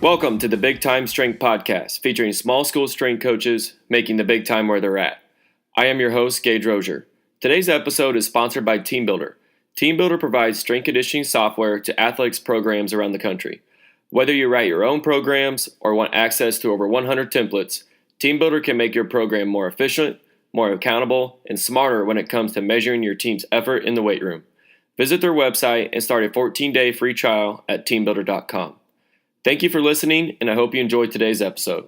Welcome to the Big Time Strength Podcast, featuring small school strength coaches making the big time where they're at. I am your host, Gage Rozier. Today's episode is sponsored by TeamBuildr. TeamBuildr provides strength conditioning software to athletics programs around the country. Whether you write your own programs or want access to over 100 templates, TeamBuildr can make your program more efficient, more accountable, and smarter when it comes to measuring your team's effort in the weight room. Visit their website and start a 14-day free trial at teambuildr.com. Thank you for listening, and I hope you enjoyed today's episode.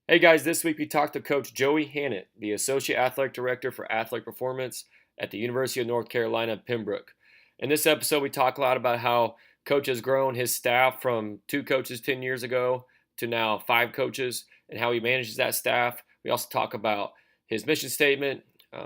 Hey guys, this week we talked to Coach Joey Hannant, the Associate Athletic Director for Athletic Performance at the University of North Carolina, Pembroke. In this episode, we talk a lot about how Coach has grown his staff from 2 coaches 10 years ago to now 5 coaches, and how he manages that staff. We also talk about his mission statement,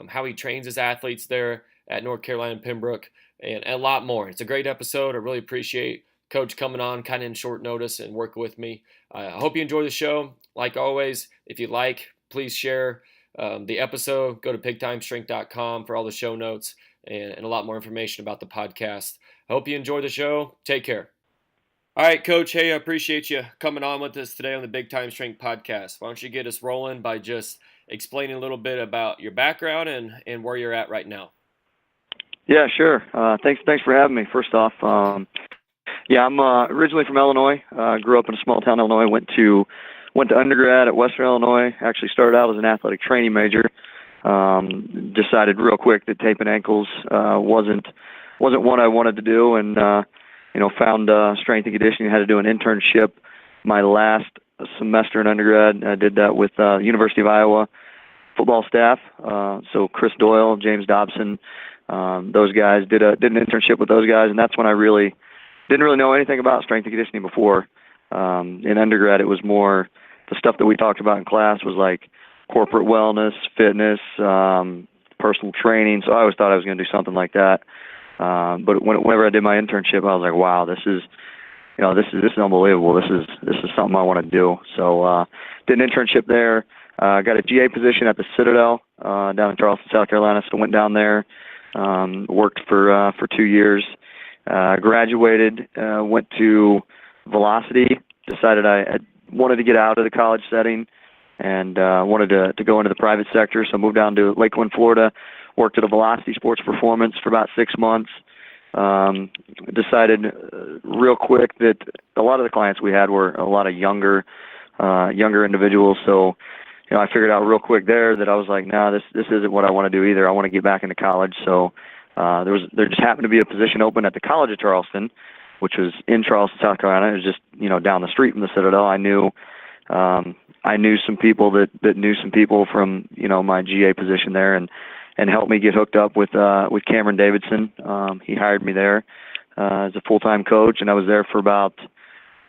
how he trains his athletes there at North Carolina and Pembroke, and a lot more. It's a great episode. I really appreciate Coach coming on kind of in short notice and working with me. I hope you enjoy the show. Like always, if you like, please share the episode. Go to bigtimestrength.com for all the show notes and a lot more information about the podcast. I hope you enjoy the show. Take care. All right, Coach. Hey, I appreciate you coming on with us today on the Big Time Strength Podcast. Why don't you get us rolling by just explaining a little bit about your background and where you're at right now? Yeah, sure. Thanks for having me. First off, I'm originally from Illinois. Grew up in a small town, Illinois. Went to undergrad at Western Illinois. Actually started out as an athletic training major. Decided real quick that taping ankles wasn't what I wanted to do, and found strength and conditioning. Had to do an internship my last semester in undergrad. I did that with University of Iowa football staff. So Chris Doyle, James Dobson, those guys did an internship with those guys, and that's when I didn't really know anything about strength and conditioning before. In undergrad, it was more the stuff that we talked about in class was like corporate wellness, fitness, personal training. So I always thought I was going to do something like that. But whenever I did my internship, I was like, wow, this is unbelievable. This is something I want to do. So did an internship there. Got a GA position at the Citadel down in Charleston, South Carolina. So went down there, worked for 2 years. Graduated, went to Velocity, decided I wanted to get out of the college setting and wanted to go into the private sector. So moved down to Lakeland, Florida, worked at a Velocity Sports Performance for about 6 months. Decided real quick that a lot of the clients we had were a lot of younger individuals. So, I figured out real quick there that I was like, nah, this isn't what I want to do either. I want to get back into college. So there just happened to be a position open at the College of Charleston, which was in Charleston, South Carolina. It was just, down the street from the Citadel. I knew some people that knew some people from, my GA position there and helped me get hooked up with Cameron Davidson. He hired me there as a full-time coach, and I was there for about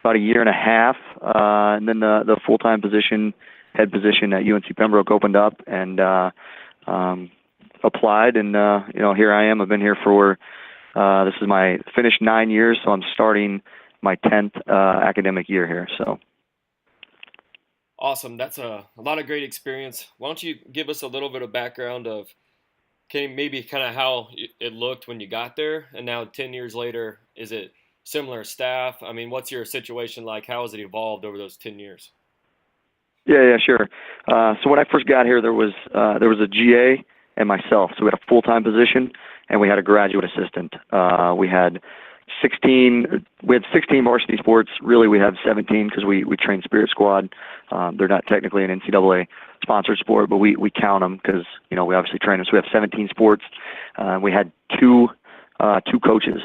a year and a half. And then the full-time head position at UNC Pembroke opened up, and applied, and here I am. I've been here for this is my finished 9 years, so I'm starting my 10th academic year here. So awesome. That's a lot of great experience. Why don't you give us a little bit of background of maybe kind of how it looked when you got there, and now 10 years later, is it similar staff? I mean, what's your situation like? How has it evolved over those 10 years? Yeah, sure. So when I first got here, there was a GA and myself. So we had a full-time position, and we had a graduate assistant. We had 16 varsity sports. Really, we have 17 because we train Spirit Squad. They're not technically an NCAA sponsored sport, but we count them because we obviously train them. So we have 17 sports. We had two coaches,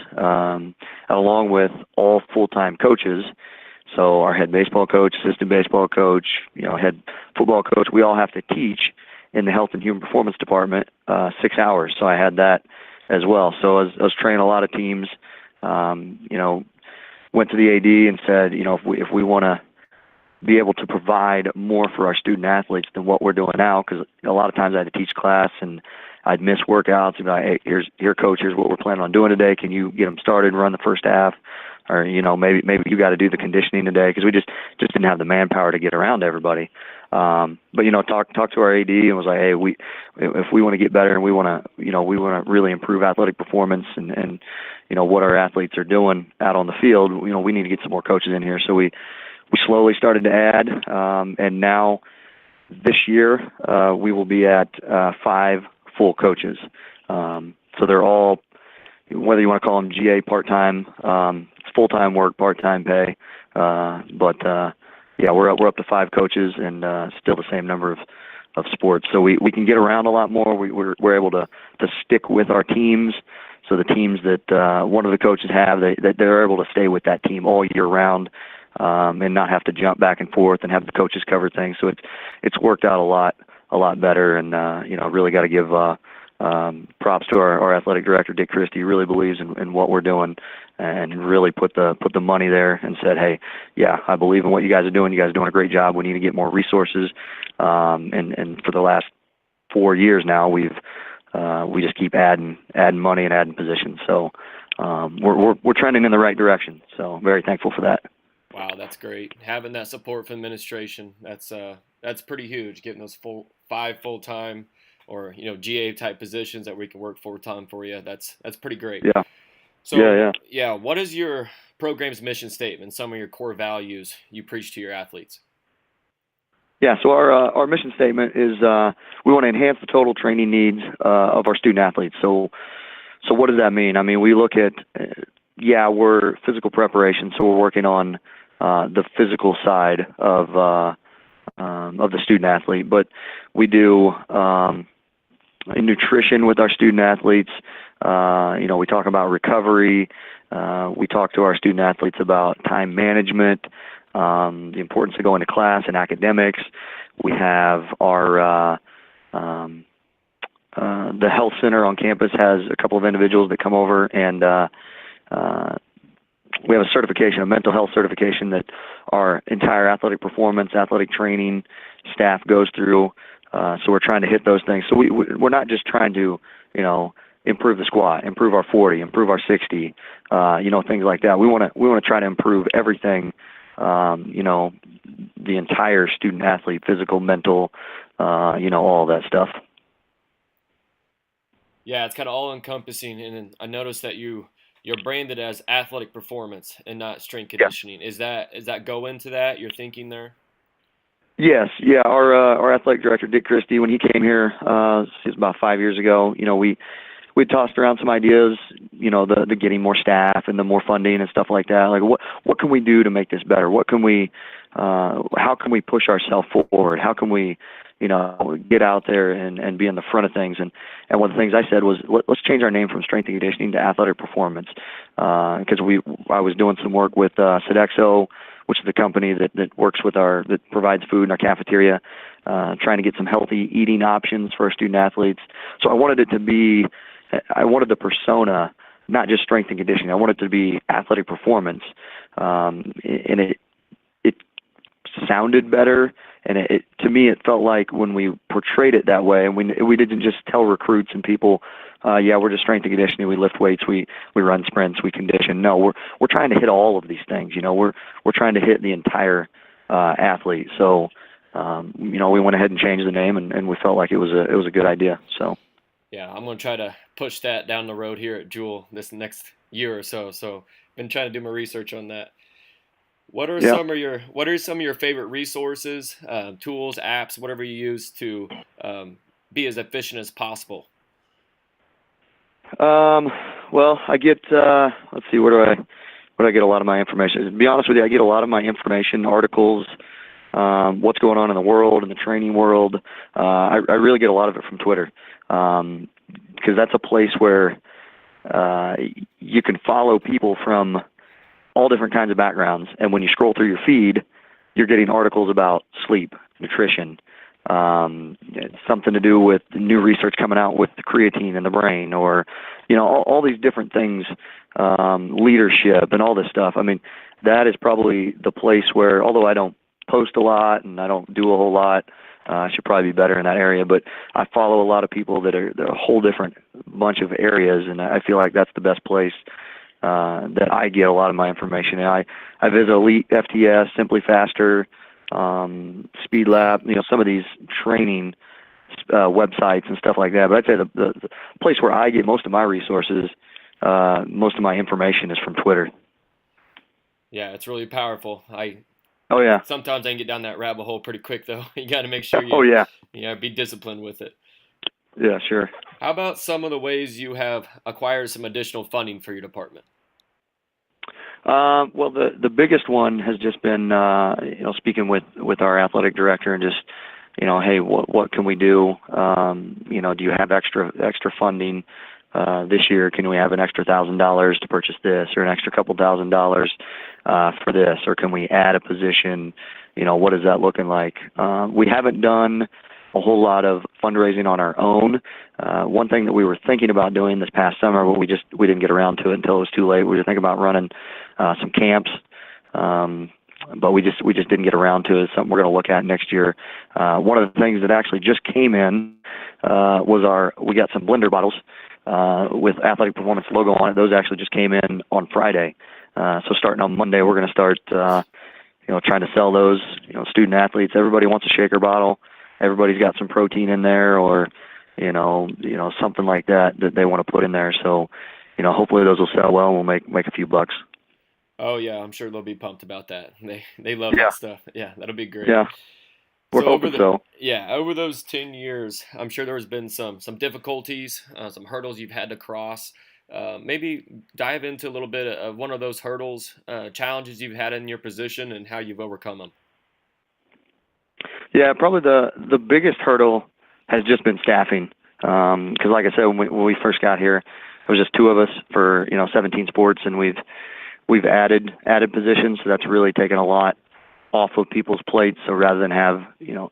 along with all full-time coaches. So our head baseball coach, assistant baseball coach, head football coach, we all have to teach in the Health and Human Performance Department 6 hours. So I had that as well. So I was training a lot of teams. Went to the AD and said, if we want to be able to provide more for our student athletes than what we're doing now, because a lot of times I had to teach class and I'd miss workouts and be like, hey, here, coach, here's what we're planning on doing today. Can you get them started and run the first half? Or, maybe you got to do the conditioning today, because we just didn't have the manpower to get around to everybody. But talk to our AD and was like, hey, if we want to get better and we want to really improve athletic performance and what our athletes are doing out on the field, we need to get some more coaches in here. So we we slowly started to add, and now this year we will be at 5 full coaches. So they're all, whether you want to call them GA part-time, it's full-time work, part-time pay, but yeah, we're up to 5 coaches and still the same number of sports. So we can get around a lot more. We're able to stick with our teams. So the teams that one of the coaches have, they're able to stay with that team all year round, and not have to jump back and forth and have the coaches cover things. So it's worked out a lot better. And really got to give props to our athletic director, Dick Christie. He really believes in what we're doing, and really put the money there and said, hey, yeah, I believe in what you guys are doing. You guys are doing a great job. We need to get more resources. And for the last 4 years now, we just keep adding money and adding positions. So we're trending in the right direction. So very thankful for that. Wow, that's great. Having that support from administration, that's pretty huge. Getting those 5 full-time or GA type positions that we can work full-time for you. That's pretty great. Yeah. So yeah. What is your program's mission statement? Some of your core values you preach to your athletes? Yeah, so our mission statement is we want to enhance the total training needs of our student athletes. So what does that mean? I mean, we look at we're physical preparation, so we're working on the physical side of the student athlete, but we do nutrition with our student athletes. We talk about recovery. We talk to our student athletes about time management, the importance of going to class and academics. We have our the health center on campus has a couple of individuals that come over, and we have a certification, a mental health certification that our entire athletic performance, athletic training staff goes through. So we're trying to hit those things. So we're not just trying to, improve the squat, improve our 40, improve our 60, things like that. We want to try to improve everything, the entire student athlete, physical, mental, all of that stuff. Yeah, it's kind of all encompassing. And I noticed that you're branded as athletic performance and not strength conditioning. Yeah. Is that go into that, your thinking there? Yes, yeah. Our athletic director, Dick Christie, when he came here, it was about 5 years ago. We tossed around some ideas, the getting more staff and the more funding and stuff like that. Like, what can we do to make this better? What can we, how can we push ourselves forward? How can we, get out there and be in the front of things? And one of the things I said was, let's change our name from strength and conditioning to athletic performance, because I was doing some work with Citadel, which is the company that works with that provides food in our cafeteria, trying to get some healthy eating options for our student athletes. So I wanted the persona, not just strength and conditioning. I wanted it to be athletic performance, and it sounded better, and to me it felt like when we portrayed it that way, and we didn't just tell recruits and people, we're just strength and conditioning. We lift weights, we run sprints, we condition. No, we're trying to hit all of these things. We're trying to hit the entire athlete. So we went ahead and changed the name, and we felt like it was a good idea. So. Yeah, I'm going to try to push that down the road here at Jewel this next year or so. So been trying to do my research on that. What are some of your favorite resources, tools, apps, whatever you use to be as efficient as possible? Well, I get let's see, where do I get a lot of my information? To be honest with you, I get a lot of my information, articles, what's going on in the world, in the training world. I really get a lot of it from Twitter, because that's a place where you can follow people from all different kinds of backgrounds. And when you scroll through your feed, you're getting articles about sleep, nutrition, something to do with new research coming out with the creatine in the brain, or, all these different things, leadership and all this stuff. I mean, that is probably the place where, although I don't post a lot and I don't do a whole lot, I should probably be better in that area, but I follow a lot of people that are a whole different bunch of areas, and I feel like that's the best place that I get a lot of my information. And I visit Elite, FTS, Simply Faster, Speed Lab, some of these training websites and stuff like that. But I'd say the place where I get most of my resources, most of my information is from Twitter. Yeah, it's really powerful. Oh yeah. Sometimes I can get down that rabbit hole pretty quick, though. You got to make sure Oh yeah. be disciplined with it. Yeah, sure. How about some of the ways you have acquired some additional funding for your department? Well, the biggest one has just been speaking with our athletic director and just hey, what can we do? Do you have extra funding this year? Can we have an extra $1,000 to purchase this, or an extra couple $1,000 for this, or can we add a position? What is that looking like? We haven't done a whole lot of fundraising on our own. One thing that we were thinking about doing this past summer, but we didn't get around to it until it was too late. We were thinking about running some camps, but we just didn't get around to it. It's something we're going to look at next year. One of the things that actually just came in was we got some blender bottles with Athletic Performance logo on it. Those actually just came in on Friday. So starting on Monday, we're going to start trying to sell those. Student athletes, everybody wants a shaker bottle. Everybody's got some protein in there, or something like that they want to put in there. So hopefully those will sell well and we'll make a few bucks. Oh yeah, I'm sure they'll be pumped about that. They love that stuff. Yeah, that'll be great. Yeah, we're hoping so. Yeah, over those 10 years, I'm sure there's been some difficulties, some hurdles you've had to cross. Maybe dive into a little bit of one of those hurdles, challenges you've had in your position, and how you've overcome them. Yeah, probably the biggest hurdle has just been staffing. Because like I said, when we first got here, it was just two of us for 17 sports, and we've added positions, so that's really taken a lot off of people's plates. So rather than have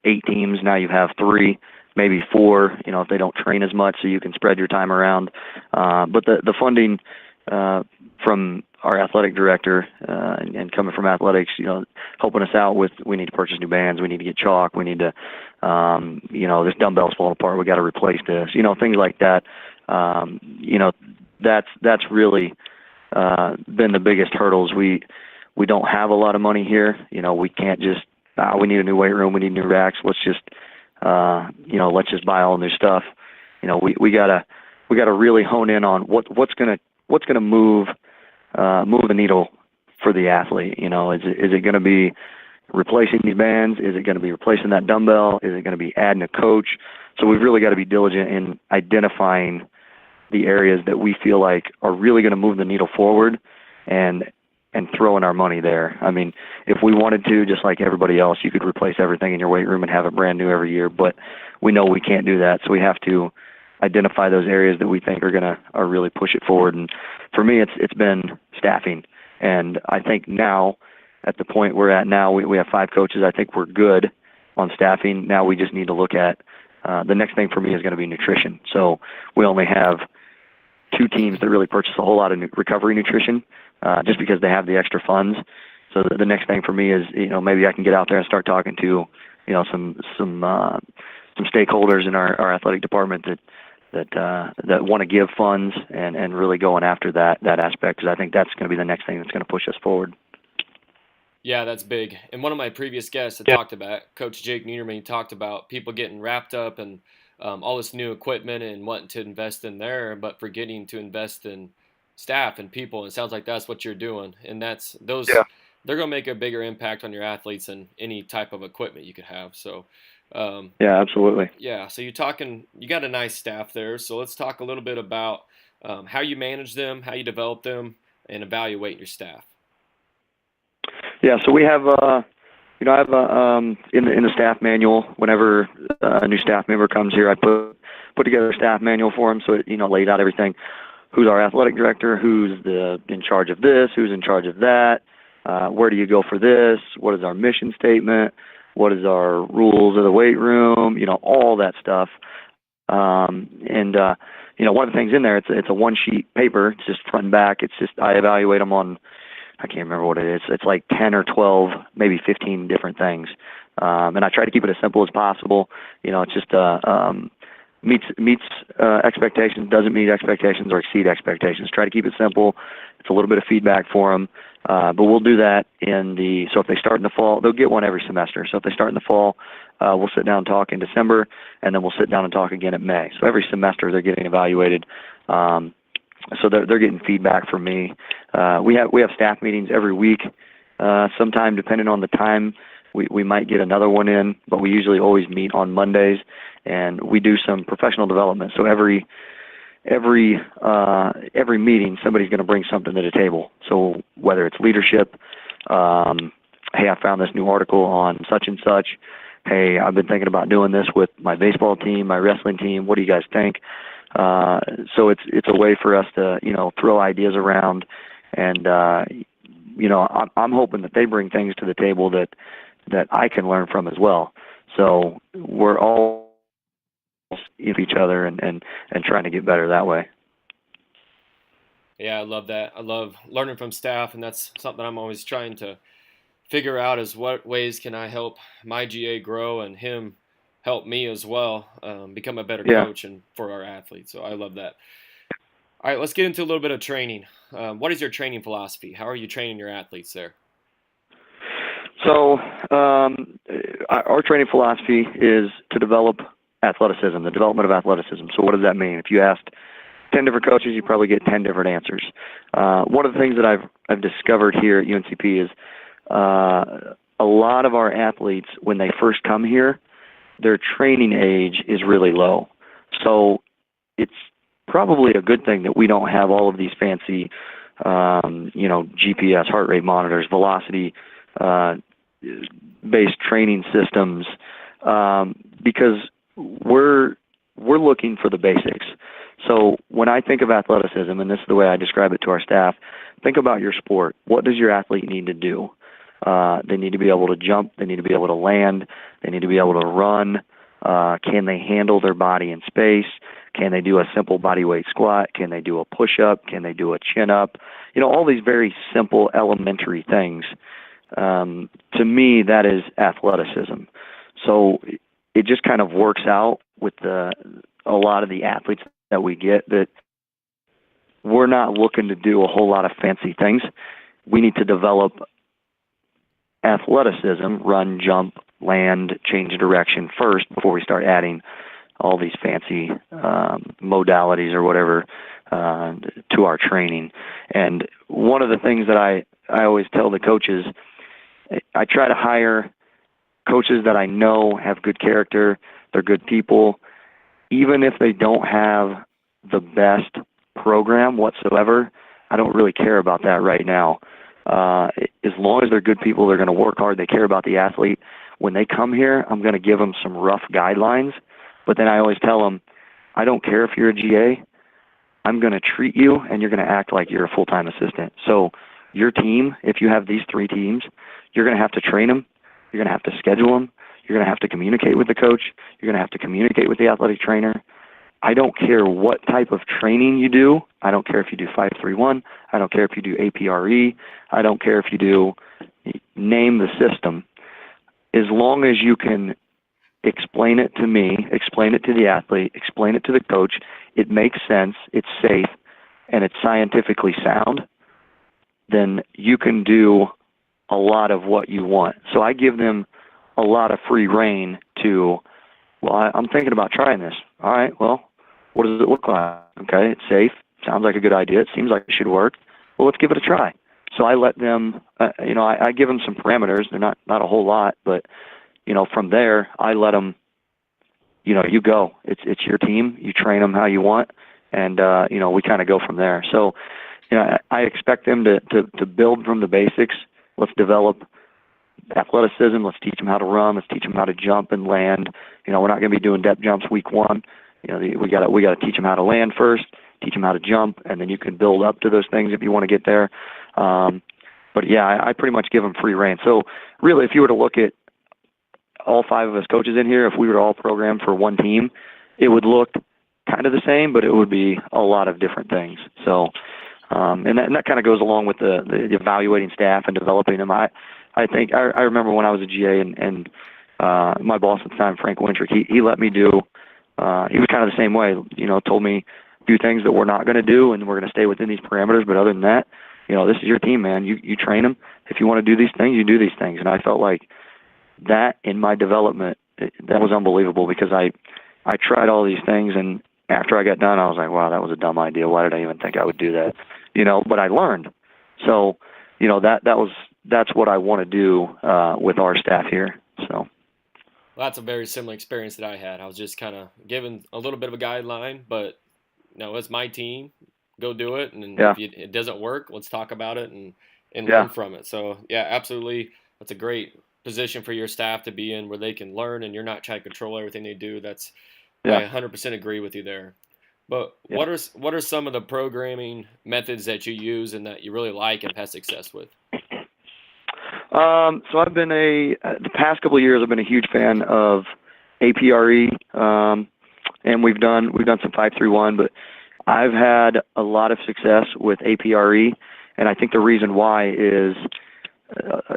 8 teams, now you have 3, maybe 4. If they don't train as much, so you can spread your time around. But the funding from our athletic director and coming from athletics, helping us out with, we need to purchase new bands, we need to get chalk, we need to, this dumbbell's falling apart, we got to replace this, things like that. That's really been the biggest hurdles. We don't have a lot of money here. We can't just, we need a new weight room, we need new racks. Let's just buy all new stuff. We gotta really hone in on what's gonna move the needle for the athlete. Is it gonna be replacing these bands? Is it gonna be replacing that dumbbell? Is it gonna be adding a coach? So we've really got to be diligent in identifying the areas that we feel like are really going to move the needle forward and throwing our money there. I mean, if we wanted to, just like everybody else, you could replace everything in your weight room and have it brand new every year, but we know we can't do that. So we have to identify those areas that we think are really push it forward. And for me, it's been staffing. And I think now, at the point we're at now, we have 5 coaches. I think we're good on staffing. Now we just need to look at the next thing for me is going to be nutrition. So we only have 2 teams that really purchase a whole lot of recovery nutrition, just because they have the extra funds. So the next thing for me is, maybe I can get out there and start talking to, some stakeholders in our athletic department that want to give funds and really going after that aspect, because I think that's going to be the next thing that's going to push us forward. Yeah, that's big. And one of my previous guests had talked about, Coach Jake Niederman, he talked about people getting wrapped up in all this new equipment and wanting to invest in there, but forgetting to invest in staff and people. And it sounds like that's what you're doing. And they're going to make a bigger impact on your athletes than any type of equipment you could have. So, yeah, absolutely. Yeah. So you got a nice staff there. So let's talk a little bit about how you manage them, how you develop them, and evaluate your staff. Yeah, so we have, I have in the staff manual. Whenever a new staff member comes here, I put together a staff manual for them, so it laid out everything. Who's our athletic director? Who's in charge of this? Who's in charge of that? Where do you go for this? What is our mission statement? What is our rules of the weight room? All that stuff. One of the things in there, it's a 1-sheet paper. It's just front and back. It's just I evaluate them on, I can't remember what it is. It's like 10 or 12, maybe 15 different things. And I try to keep it as simple as possible. It's just meets expectations, doesn't meet expectations, or exceed expectations. Try to keep it simple. It's a little bit of feedback for them. But we'll do that so if they start in the fall, they'll get one every semester. So if they start in the fall, we'll sit down and talk in December, and then we'll sit down and talk again in May. So every semester they're getting evaluated. So they're getting feedback from me. We have staff meetings every week. sometime, depending on the time, we might get another one in, but we usually always meet on Mondays, and we do some professional development. So every meeting, somebody's going to bring something to the table. So whether it's leadership, hey, I found this new article on such and such. Hey, I've been thinking about doing this with my baseball team, my wrestling team. What do you guys think? So it's a way for us to, throw ideas around, and I'm hoping that they bring things to the table that I can learn from as well. So we're all in each other and trying to get better that way. Yeah, I love that. I love learning from staff, and that's something I'm always trying to figure out is what ways can I help my GA grow and him help me as well become a better coach and for our athletes. So I love that. All right, let's get into a little bit of training. What is your training philosophy? How are you training your athletes there? So our training philosophy is to develop athleticism, the development of athleticism. So what does that mean? If you asked 10 different coaches, you probably get 10 different answers. One of the things that I've discovered here at UNCP is a lot of our athletes, when they first come here, their training age is really low. So it's probably a good thing that we don't have all of these fancy, GPS, heart rate monitors, velocity based training systems, because we're looking for the basics. So when I think of athleticism, and this is the way I describe it to our staff, think about your sport. What does your athlete need to do? They need to be able to jump. They need to be able to land. They need to be able to run. Can they handle their body in space? Can they do a simple body weight squat? Can they do a push-up? Can they do a chin-up? All these very simple, elementary things. To me, that is athleticism. So it just kind of works out with a lot of the athletes that we get, that we're not looking to do a whole lot of fancy things. We need to develop athleticism, run, jump, land, change direction first before we start adding all these fancy modalities or whatever to our training. And one of the things that I always tell the coaches, I try to hire coaches that I know have good character, they're good people, even if they don't have the best program whatsoever. I don't really care about that right now. As long as they're good people, they're going to work hard, they care about the athlete. When they come here, I'm going to give them some rough guidelines, but then I always tell them, I don't care if you're a GA, I'm going to treat you and you're going to act like you're a full-time assistant. So your team, if you have these 3 teams, you're going to have to train them, you're going to have to schedule them, you're going to have to communicate with the coach, you're going to have to communicate with the athletic trainer. I don't care what type of training you do. I don't care if you do 5-3-1. I don't care if you do APRE. I don't care if you do name the system. As long as you can explain it to me, explain it to the athlete, explain it to the coach, it makes sense, it's safe, and it's scientifically sound, then you can do a lot of what you want. So I give them a lot of free rein to, well, I'm thinking about trying this. All right, well, what does it look like? Okay, it's safe. Sounds like a good idea. It seems like it should work. Well, let's give it a try. So I let them, I give them some parameters. They're not a whole lot, but, from there, I let them, you go. It's your team. You train them how you want, and, we kind of go from there. So, I expect them to build from the basics. Let's develop athleticism. Let's teach them how to run. Let's teach them how to jump and land. We're not going to be doing depth jumps week 1. We got to teach them how to land first, teach them how to jump, and then you can build up to those things if you want to get there. But yeah, I pretty much give them free rein. So really, if you were to look at all 5 of us coaches in here, if we were all programmed for one team, it would look kind of the same, but it would be a lot of different things. So, and that kind of goes along with the evaluating staff and developing them. I think I remember when I was a GA and my boss at the time, Frank Wintrick, he let me do. He was kind of the same way. Told me a few things that we're not going to do, and we're going to stay within these parameters. But other than that, this is your team, man. You train them. If you want to do these things, you do these things. And I felt like that in my development, that was unbelievable, because I tried all these things, and after I got done, I was like, wow, that was a dumb idea. Why did I even think I would do that? But I learned. So, that was that's what I want to do with our staff here. So. Well, that's a very similar experience that I had. I was just kind of given a little bit of a guideline, but it's my team. Go do it, and Yeah. if it doesn't work, let's talk about it and Yeah. learn from it. So yeah, absolutely, that's a great position for your staff to be in, where they can learn, and you're not trying to control everything they do. I 100% agree with you there. But Yeah. what are some of the programming methods that you use and that you really like and have had success with? So I've been the past couple of years, I've been a huge fan of APRE, and we've done some 531, but I've had a lot of success with APRE, and I think the reason why is,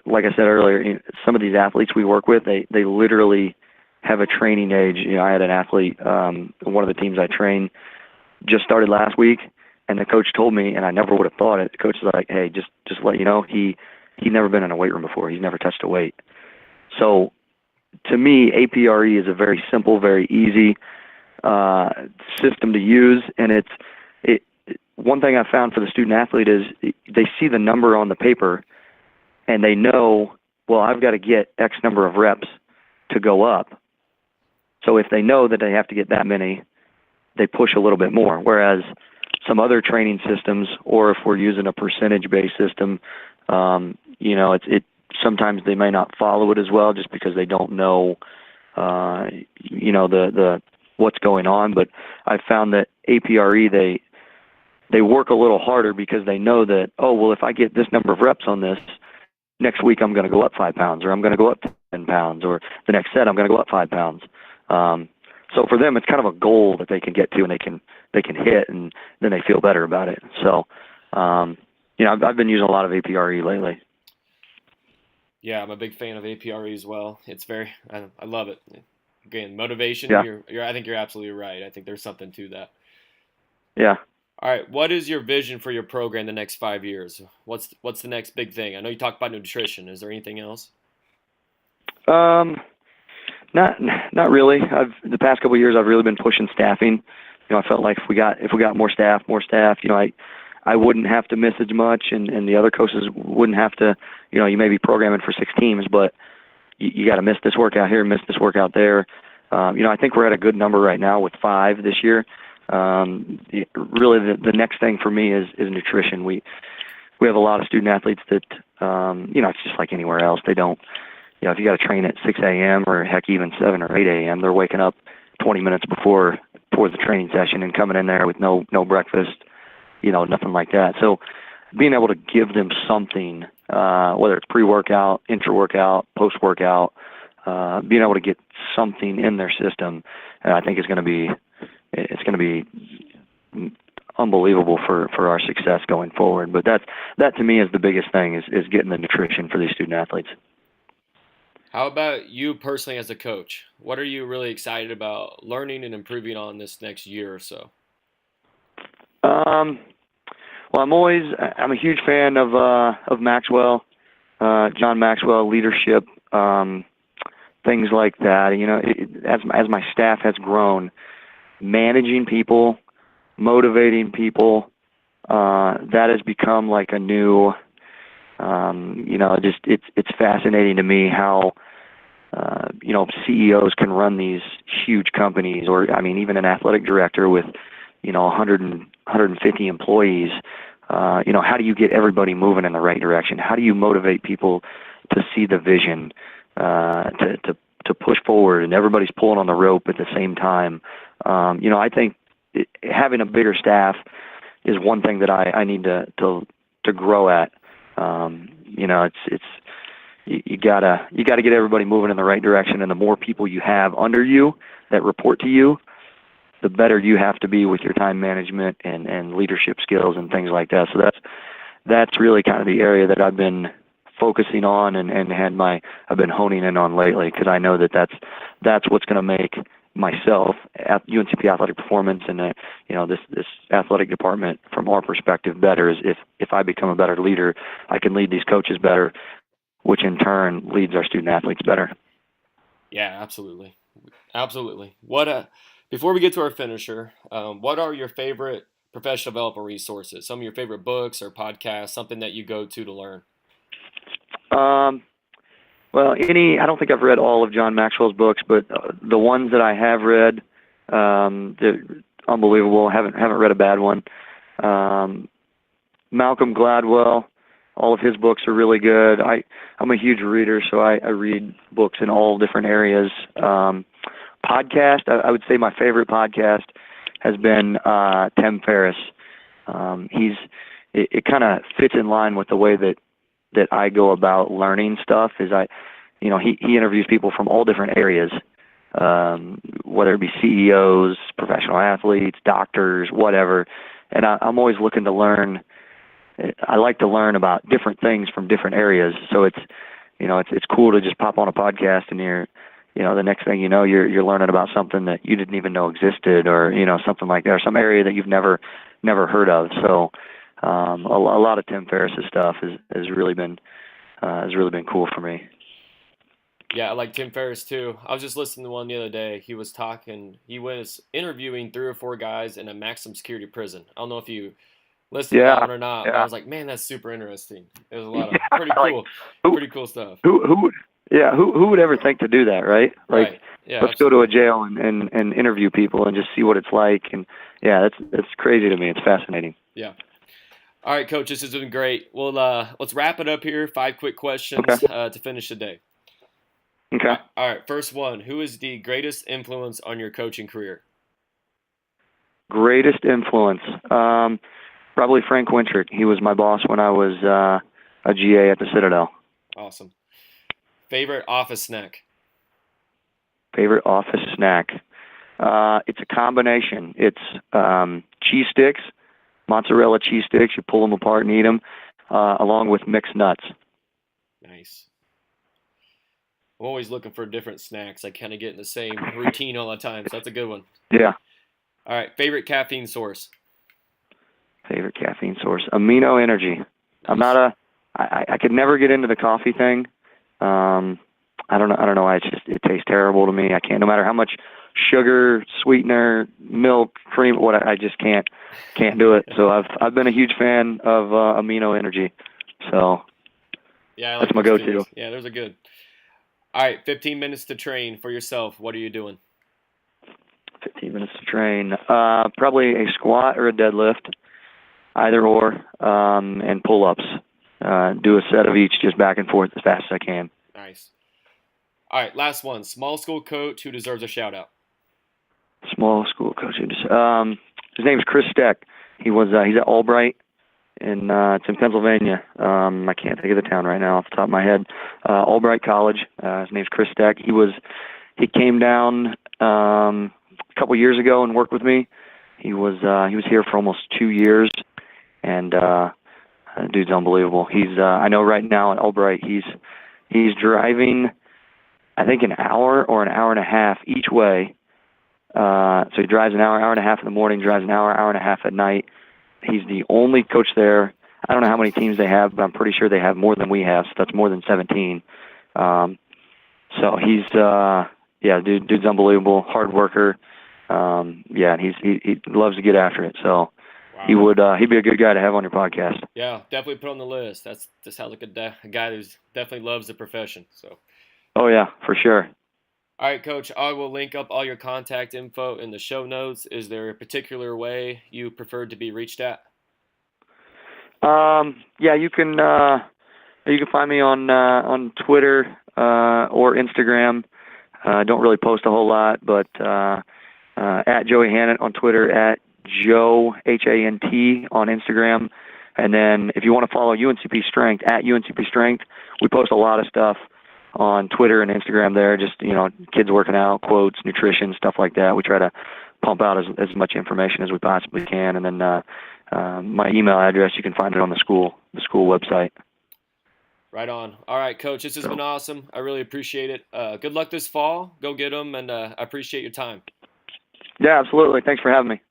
like I said earlier, some of these athletes we work with, they literally have a training age. I had an athlete, one of the teams I train, just started last week, and the coach told me, and I never would have thought it. The coach was like, "Hey, just let you know, he'd never been in a weight room before. He's never touched a weight." So to me, APRE is a very simple, very easy system to use, and one thing I found for the student athlete is they see the number on the paper, and they know, well, I've got to get X number of reps to go up. So if they know that they have to get that many, they push a little bit more. Whereas some other training systems, or if we're using a percentage-based system, sometimes they may not follow it as well, just because they don't know, the what's going on. But I found that APRE, they work a little harder because they know that, oh, well, if I get this number of reps on this, next week I'm going to go up 5 pounds, or I'm going to go up 10 pounds, or the next set I'm going to go up 5 pounds. So for them, it's kind of a goal that they can get to, and they can hit, and then they feel better about it. So, I've been using a lot of APRE lately. Yeah, I'm a big fan of APRE as well. It's I love it. Again, motivation. Yeah. I think you're absolutely right. I think there's something to that. Yeah. All right, what is your vision for your program the next 5 years? What's the next big thing? I know you talked about nutrition. Is there anything else? Not really. The past couple of years, I've really been pushing staffing. I felt like if we got more staff, I wouldn't have to miss as much, and the other coaches wouldn't have to. You may be programming for 6 teams, but you got to miss this workout here, miss this workout there. I think we're at a good number right now with 5 this year. Really, the next thing for me is nutrition. We have a lot of student athletes that, it's just like anywhere else. They don't, if you got to train at 6 a.m. or heck, even 7 or 8 a.m., they're waking up 20 minutes before the training session and coming in there with no breakfast, nothing like that. So being able to give them something, whether it's pre-workout, intra-workout, post-workout, being able to get something in their system, I think it's going to be unbelievable for our success going forward. But that to me is the biggest thing, is getting the nutrition for these student athletes. How about you personally as a coach? What are you really excited about learning and improving on this next year or so? Well, I'm a huge fan of Maxwell, John Maxwell, leadership, things like that. As my staff has grown, managing people, motivating people, that has become like a new, it's fascinating to me how, CEOs can run these huge companies, or, even an athletic director with, 150 employees. How do you get everybody moving in the right direction? How do you motivate people to see the vision, to push forward, and everybody's pulling on the rope at the same time? I think having a bigger staff is one thing that I need to grow at. You gotta get everybody moving in the right direction, and the more people you have under you that report to you, the better you have to be with your time management and leadership skills and things like that. So that's really kind of the area that I've been focusing on and I've been honing in on lately, because I know that's what's going to make myself at UNCP athletic performance and this athletic department from our perspective better. Is if I become a better leader, I can lead these coaches better, which in turn leads our student athletes better. Yeah, absolutely. Before we get to our finisher, what are your favorite professional development resources? Some of your favorite books or podcasts, something that you go to learn? Well, I don't think I've read all of John Maxwell's books, but the ones that I have read, they're unbelievable. Haven't read a bad one. Malcolm Gladwell, all of his books are really good. I'm a huge reader, so I read books in all different areas. Podcast, I would say my favorite podcast has been Tim Ferriss. It kind of fits in line with the way that I go about learning stuff. He interviews people from all different areas, whether it be CEOs, professional athletes, doctors, whatever. And I'm always looking to learn. I like to learn about different things from different areas. So it's cool to just pop on a podcast and the next thing you know, you're learning about something that you didn't even know existed, or something like that, or some area that you've never heard of. So a lot of Tim Ferriss's stuff has really been cool for me. Yeah, I like Tim Ferriss too. I was just listening to one the other day. He was interviewing 3 or 4 guys in a maximum security prison. I don't know if you listened to that one or not, but I was like, man, that's super interesting. It was a lot of pretty cool stuff. Who would ever think to do that, right? Like, right. Yeah, let's go to a jail and interview people and just see what it's like. And yeah, that's crazy to me. It's fascinating. Yeah. All right, Coach, this has been great. Well, let's wrap it up here. 5 quick questions to finish the day. Okay. All right, first one. Who is the greatest influence on your coaching career? Greatest influence? Probably Frank Wintrick. He was my boss when I was a GA at the Citadel. Awesome. Favorite office snack? Favorite office snack? It's a combination. It's cheese sticks, mozzarella cheese sticks. You pull them apart and eat them, along with mixed nuts. Nice. I'm always looking for different snacks. I kind of get in the same routine all the time, so that's a good one. Yeah. All right, favorite caffeine source? Favorite caffeine source? Amino Energy. Nice. I could never get into the coffee thing. I don't know why. It tastes terrible to me. I can't, no matter how much sugar, sweetener, milk, cream, I just can't do it. So I've been a huge fan of Amino Energy. So yeah, that's my go-to. Yeah, those are good. All right, 15 minutes to train for yourself. What are you doing? 15 minutes to train. Probably a squat or a deadlift, either or, and pull-ups. Do a set of each, just back and forth as fast as I can. Nice. All right, last one. Small school coach who deserves a shout-out. Small school coach. His name is Chris Steck. He's at Albright, and it's in Pennsylvania. I can't think of the town right now off the top of my head. Albright College. His name's Chris Steck. He came down a couple years ago and worked with me. He was here for almost 2 years, and dude's unbelievable. I know right now at Albright he's driving, I think, an hour or an hour and a half each way. So he drives an hour and a half in the morning, drives an hour and a half at night. He's the only coach there. I don't know how many teams they have, but I'm pretty sure they have more than we have, so that's more than 17. So he's, dude's unbelievable, hard worker. And he loves to get after it. So wow. He'd be a good guy to have on your podcast. Yeah, definitely put on the list. That sounds like a guy who definitely loves the profession. So. Oh yeah, for sure. All right, Coach, I will link up all your contact info in the show notes. Is there a particular way you prefer to be reached at? You can find me on Twitter or Instagram. I don't really post a whole lot, but at Joey Hannant on Twitter, at Joe Hant on Instagram, and then if you want to follow UNCP Strength, at UNCP Strength, we post a lot of stuff on Twitter and Instagram there, just, kids working out, quotes, nutrition, stuff like that. We try to pump out as much information as we possibly can. And then my email address, you can find it on the school website. Right on. All right, Coach, this has been awesome. I really appreciate it. Good luck this fall. Go get them, and I appreciate your time. Yeah, absolutely. Thanks for having me.